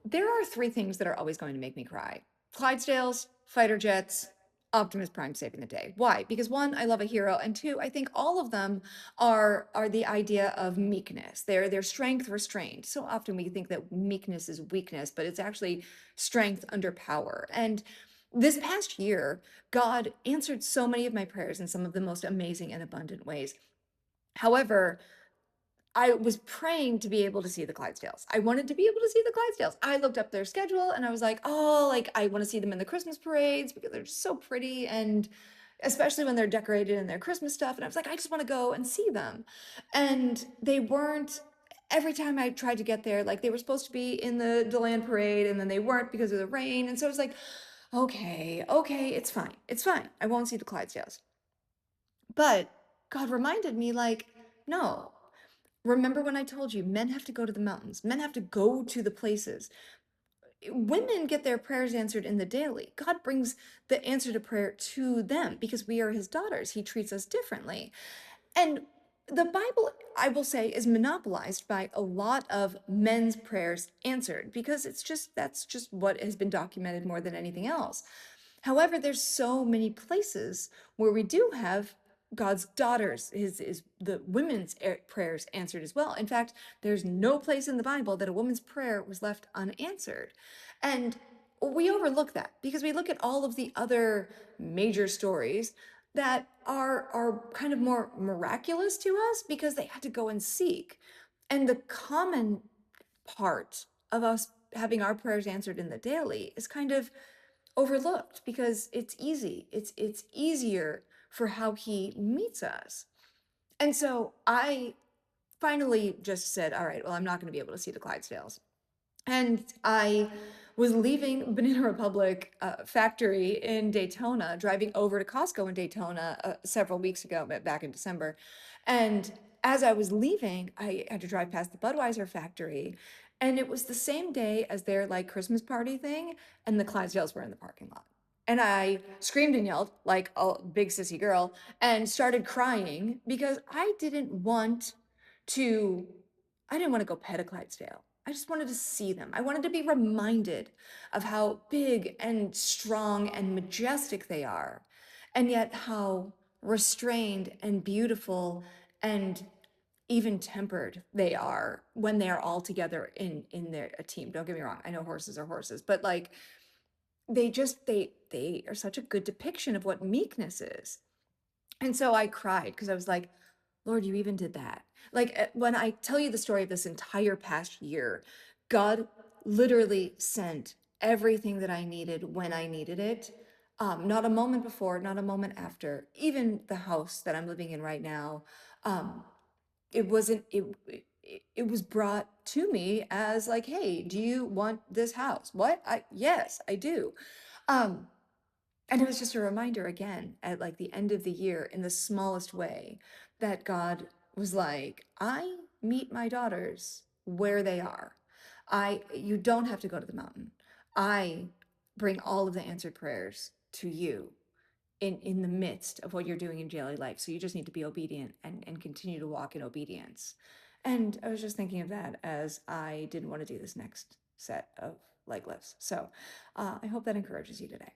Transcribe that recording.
There are three things that are always going to make me cry: Clydesdales, fighter jets, Optimus Prime saving the day. Why? Because one, I love a hero, and two, I think all of them are the idea of meekness. They're strength restrained. So often we think that meekness is weakness, but it's actually strength under power. And this past year, God answered so many of my prayers in some of the most amazing and abundant ways. However, I was praying to be able to see the Clydesdales. I wanted to be able to see the Clydesdales. I looked up their schedule and I was like, oh, like I want to see them in the Christmas parades because they're just so pretty. And especially when they're decorated in their Christmas stuff. And I was like, I just want to go and see them. And they weren't. Every time I tried to get there, like they were supposed to be in the Deland parade and then they weren't because of the rain. And so I was like, okay, it's fine. It's fine. I won't see the Clydesdales. But God reminded me, like, no, remember when I told you men have to go to the mountains, men have to go to the places. Women get their prayers answered in the daily. God brings the answer to prayer to them because we are his daughters. He treats us differently. And the Bible, I will say, is monopolized by a lot of men's prayers answered because that's just what has been documented more than anything else. However, there's so many places where we do have God's daughters, his the women's prayers answered as well. In fact, there's no place in the Bible that a woman's prayer was left unanswered. And we overlook that because we look at all of the other major stories that are kind of more miraculous to us because they had to go and seek. And the common part of us having our prayers answered in the daily is kind of overlooked because it's easy. It's easier for how he meets us. And so I finally just said, all right, well, I'm not going to be able to see the Clydesdales. And I was leaving Banana Republic factory in Daytona, driving over to Costco in Daytona several weeks ago, back in December. And as I was leaving, I had to drive past the Budweiser factory. And it was the same day as their like Christmas party thing, and the Clydesdales were in the parking lot. And I screamed and yelled like a big sissy girl and started crying because to, I didn't want to go pet a Clydesdale. I just wanted to see them. I wanted to be reminded of how big and strong and majestic they are, and yet how restrained and beautiful and even tempered they are when they are all together in their a team. Don't get me wrong. I know horses are horses, but like they are such a good depiction of what meekness is. And so I cried because I was like, Lord, you even did that. Like when I tell you the story of this entire past year, God literally sent everything that I needed when I needed it. Not a moment before, not a moment after. Even the house that I'm living in right now, um, it wasn't, it was brought to me as like, hey, do you want this house? What? Yes, I do. Um, and it was just a reminder again at like the end of the year in the smallest way that God was like, I meet my daughters where they are. You don't have to go to the mountain. I bring all of the answered prayers to you in the midst of what you're doing in daily life. So you just need to be obedient and continue to walk in obedience. And I was just thinking of that as I didn't want to do this next set of leg lifts. So I hope that encourages you today.